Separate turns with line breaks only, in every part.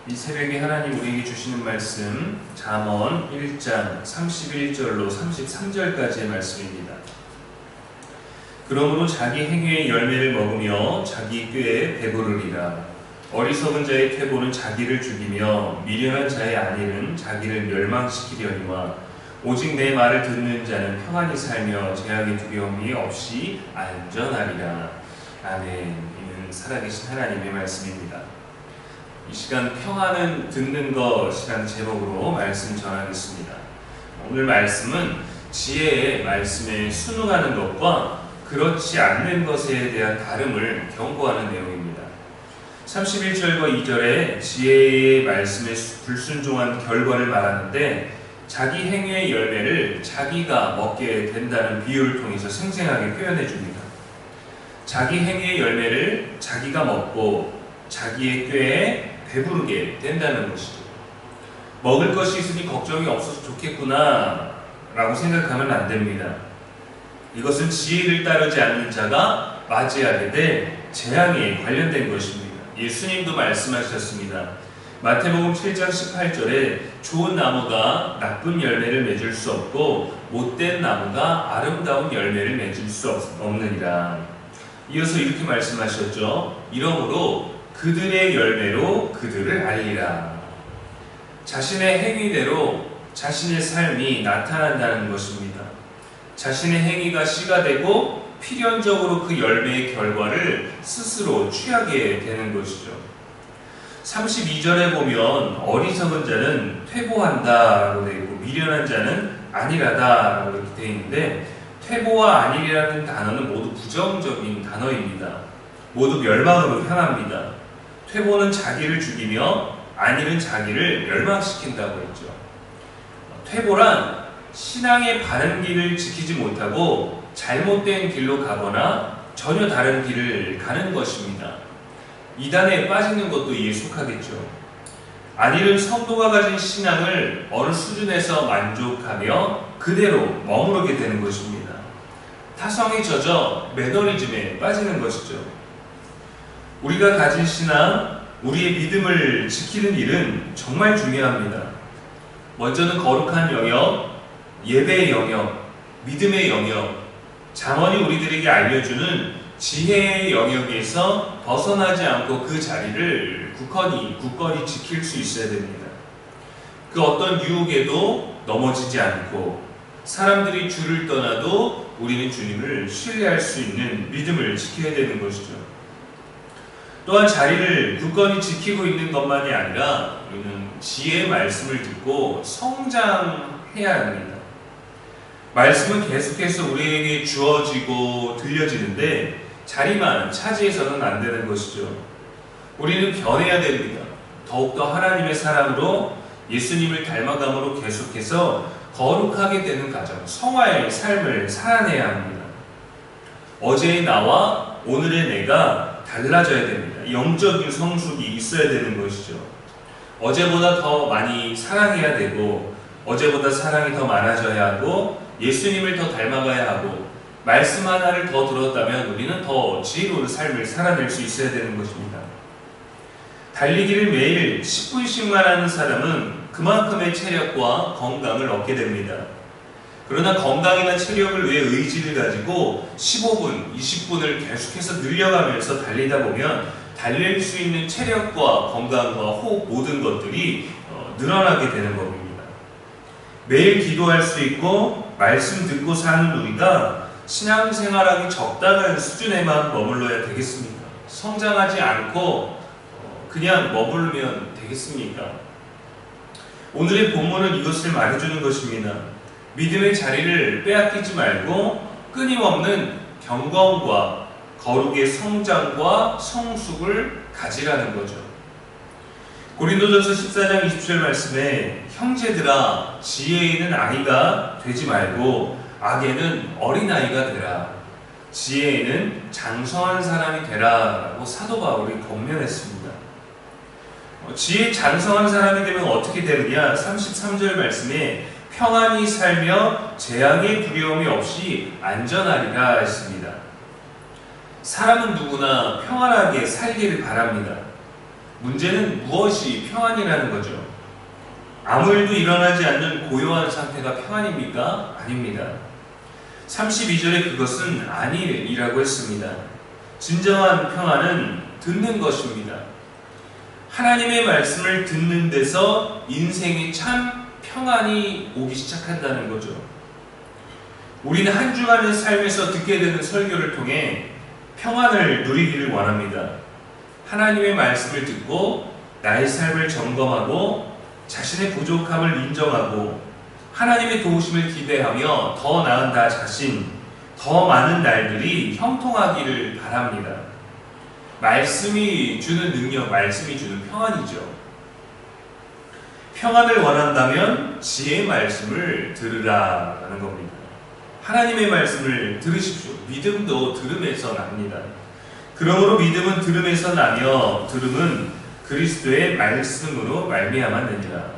이 새벽에 하나님 우리에게 주시는 말씀 잠언 1장 31절로 33절까지의 말씀입니다. 그러므로 자기 행위의 열매를 먹으며 자기 꾀에 배부르리라. 어리석은 자의 퇴보는 자기를 죽이며 미련한 자의 안위는 자기를 멸망시키려니와 오직 내 말을 듣는 자는 평안히 살며 재앙의 두려움이 없이 안전하리라. 아멘. 이는 살아계신 하나님의 말씀입니다. 이 시간 평안은 듣는 것이라는 제목으로 말씀 전하겠습니다. 오늘 말씀은 지혜의 말씀에 순응하는 것과 그렇지 않는 것에 대한 다름을 경고하는 내용입니다. 31절과 2절에 지혜의 말씀에 불순종한 결과를 말하는데 자기 행위의 열매를 자기가 먹게 된다는 비유를 통해서 생생하게 표현해 줍니다. 자기 행위의 열매를 자기가 먹고 자기의 꾀에 배부르게 된다는 것이죠. 먹을 것이 있으니 걱정이 없어서 좋겠구나 라고 생각하면 안 됩니다. 이것은 지혜를 따르지 않는 자가 맞이하게 될 재앙에 관련된 것입니다. 예수님도 말씀하셨습니다. 마태복음 7장 18절에 좋은 나무가 나쁜 열매를 맺을 수 없고 못된 나무가 아름다운 열매를 맺을 수 없느니라. 이어서 이렇게 말씀하셨죠. 이러므로 그들의 열매로 그들을 알리라. 자신의 행위대로 자신의 삶이 나타난다는 것입니다. 자신의 행위가 씨가 되고 필연적으로 그 열매의 결과를 스스로 취하게 되는 것이죠. 32절에 보면 어리석은 자는 퇴보한다 라고 되어 있고 미련한 자는 안일하다 라고 이렇게 되어 있는데 퇴보와 안일이라는 단어는 모두 부정적인 단어입니다. 모두 멸망으로 향합니다. 퇴보는 자기를 죽이며 안일은 자기를 멸망시킨다고 했죠. 퇴보란 신앙의 바른 길을 지키지 못하고 잘못된 길로 가거나 전혀 다른 길을 가는 것입니다. 이단에 빠지는 것도 이에 속하겠죠. 안일은 성도가 가진 신앙을 어느 수준에서 만족하며 그대로 머무르게 되는 것입니다. 타성에 젖어 매너리즘에 빠지는 것이죠. 우리가 가진 신앙, 우리의 믿음을 지키는 일은 정말 중요합니다. 먼저는 거룩한 영역, 예배의 영역, 믿음의 영역, 잠언이 우리들에게 알려주는 지혜의 영역에서 벗어나지 않고 그 자리를 굳건히 지킬 수 있어야 됩니다. 그 어떤 유혹에도 넘어지지 않고 사람들이 주를 떠나도 우리는 주님을 신뢰할 수 있는 믿음을 지켜야 되는 것이죠. 또한 자리를 굳건히 지키고 있는 것만이 아니라 우리는 지혜의 말씀을 듣고 성장해야 합니다. 말씀은 계속해서 우리에게 주어지고 들려지는데 자리만 차지해서는 안 되는 것이죠. 우리는 변해야 됩니다. 더욱더 하나님의 사람으로 예수님을 닮아감으로 계속해서 거룩하게 되는 과정, 성화의 삶을 살아내야 합니다. 어제의 나와 오늘의 내가 달라져야 됩니다. 영적인 성숙이 있어야 되는 것이죠. 어제보다 더 많이 사랑해야 되고 어제보다 사랑이 더 많아져야 하고 예수님을 더 닮아가야 하고 말씀 하나를 더 들었다면 우리는 더 지혜로운 삶을 살아낼 수 있어야 되는 것입니다. 달리기를 매일 10분씩만 하는 사람은 그만큼의 체력과 건강을 얻게 됩니다. 그러나 건강이나 체력을 위해 의지를 가지고 15분, 20분을 계속해서 늘려가면서 달리다 보면 달릴 수 있는 체력과 건강과 호흡 모든 것들이 늘어나게 되는 겁니다. 매일 기도할 수 있고 말씀 듣고 사는 우리가 신앙생활하기 적당한 수준에만 머물러야 되겠습니까? 성장하지 않고 그냥 머무르면 되겠습니까? 오늘의 본문은 이것을 말해주는 것입니다. 믿음의 자리를 빼앗기지 말고 끊임없는 경건과 거룩의 성장과 성숙을 가지라는 거죠. 고린도전서 14장 20절 말씀에 형제들아 지혜에는 아이가 되지 말고 악에는 어린아이가 되라. 지혜에는 장성한 사람이 되라 라고 사도 바울이 권면했습니다. 지혜 장성한 사람이 되면 어떻게 되느냐? 33절 말씀에 평안히 살며 재앙의 두려움이 없이 안전하리라 했습니다. 사람은 누구나 평안하게 살기를 바랍니다. 문제는 무엇이 평안이라는 거죠. 아무 일도 일어나지 않는 고요한 상태가 평안입니까? 아닙니다. 32절에 그것은 아니라고 했습니다. 진정한 평안은 듣는 것입니다. 하나님의 말씀을 듣는 데서 인생이 참 평안이 오기 시작한다는 거죠. 우리는 한 주간의 삶에서 듣게 되는 설교를 통해 평안을 누리기를 원합니다. 하나님의 말씀을 듣고 나의 삶을 점검하고 자신의 부족함을 인정하고 하나님의 도우심을 기대하며 더 나은 나 자신, 더 많은 날들이 형통하기를 바랍니다. 말씀이 주는 능력, 말씀이 주는 평안이죠. 평안을 원한다면 지혜의 말씀을 들으라라는 겁니다. 하나님의 말씀을 들으십시오. 믿음도 들음에서 납니다. 그러므로 믿음은 들음에서 나며 들음은 그리스도의 말씀으로 말미암았느니라.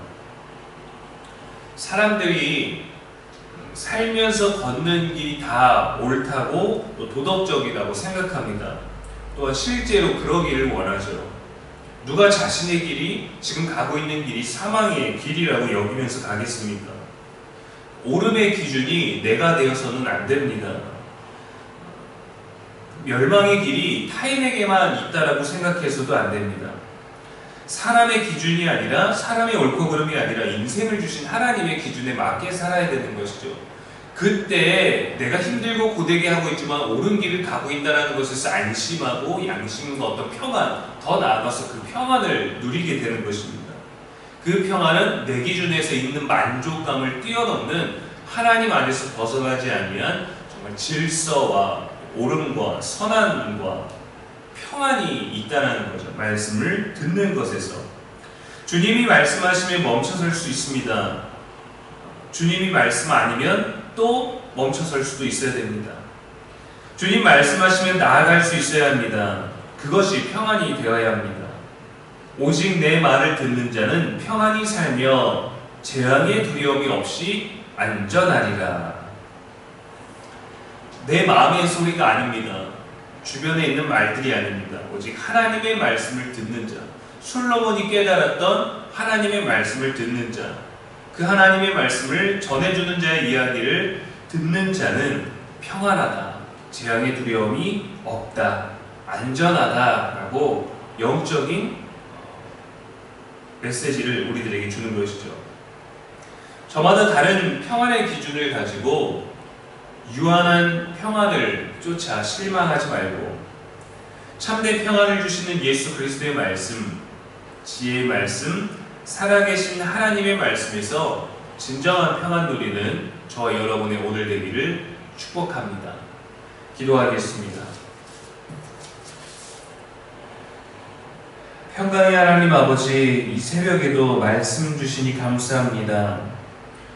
사람들이 살면서 걷는 길이 다 옳다고 또 도덕적이라고 생각합니다. 또한 실제로 그러기를 원하죠. 누가 자신의 길이 지금 가고 있는 길이 사망의 길이라고 여기면서 가겠습니까? 옳음의 기준이 내가 되어서는 안 됩니다. 멸망의 길이 타인에게만 있다라고 생각해서도 안 됩니다. 사람의 기준이 아니라 사람의 옳고 그름이 아니라 인생을 주신 하나님의 기준에 맞게 살아야 되는 것이죠. 그때 내가 힘들고 고되게 하고 있지만 옳은 길을 가고 있다는 것에서 안심하고 양심과 어떤 평안, 더 나아가서 그 평안을 누리게 되는 것입니다. 그 평안은 내 기준에서 있는 만족감을 뛰어넘는 하나님 안에서 벗어나지 아니한 정말 질서와 옳음과 선함과 평안이 있다는 거죠. 말씀을 듣는 것에서. 주님이 말씀하시면 멈춰설 수 있습니다. 주님이 말씀 아니면 또 멈춰설 수도 있어야 됩니다. 주님 말씀하시면 나아갈 수 있어야 합니다. 그것이 평안이 되어야 합니다. 오직 내 말을 듣는 자는 평안히 살며 재앙의 두려움이 없이 안전하리라. 내 마음의 소리가 아닙니다. 주변에 있는 말들이 아닙니다. 오직 하나님의 말씀을 듣는 자, 솔로몬이 깨달았던 하나님의 말씀을 듣는 자, 그 하나님의 말씀을 전해주는 자의 이야기를 듣는 자는 평안하다, 재앙의 두려움이 없다, 안전하다라고 영적인 메시지를 우리들에게 주는 것이죠. 저마다 다른 평안의 기준을 가지고 유한한 평안을 쫓아 실망하지 말고 참된 평안을 주시는 예수 그리스도의 말씀, 지혜의 말씀, 살아계신 하나님의 말씀에서 진정한 평안 누리는 저와 여러분의 오늘 되기를 축복합니다. 기도하겠습니다. 평강의 하나님 아버지, 이 새벽에도 말씀 주시니 감사합니다.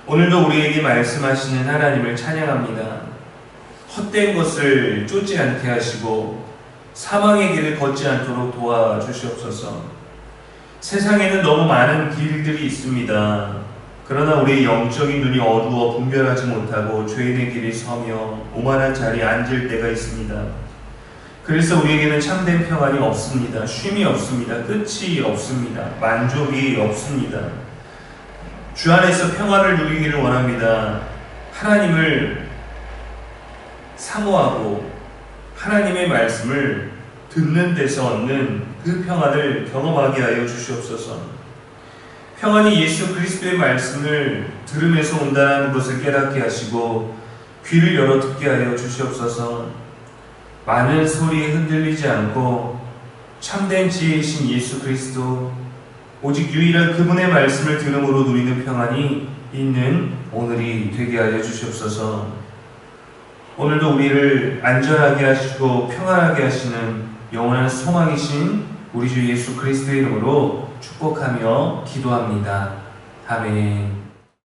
오늘도 우리에게 말씀하시는 하나님을 찬양합니다. 헛된 것을 쫓지 않게 하시고 사망의 길을 걷지 않도록 도와주시옵소서. 세상에는 너무 많은 길들이 있습니다. 그러나 우리의 영적인 눈이 어두워 분별하지 못하고 죄인의 길에 서며 오만한 자리에 앉을 때가 있습니다. 그래서 우리에게는 참된 평안이 없습니다. 쉼이 없습니다. 끝이 없습니다. 만족이 없습니다. 주 안에서 평안을 누리기를 원합니다. 하나님을 사모하고 하나님의 말씀을 듣는 데서 얻는 그 평안을 경험하게 하여 주시옵소서. 평안이 예수 그리스도의 말씀을 들으면서 온다는 것을 깨닫게 하시고 귀를 열어 듣게 하여 주시옵소서. 많은 소리에 흔들리지 않고 참된 지혜이신 예수 그리스도, 오직 유일한 그분의 말씀을 들음으로 누리는 평안이 있는 오늘이 되게 하여 주시옵소서. 오늘도 우리를 안전하게 하시고 평안하게 하시는 영원한 소망이신 우리 주 예수 그리스도의 이름으로 축복하며 기도합니다. 아멘.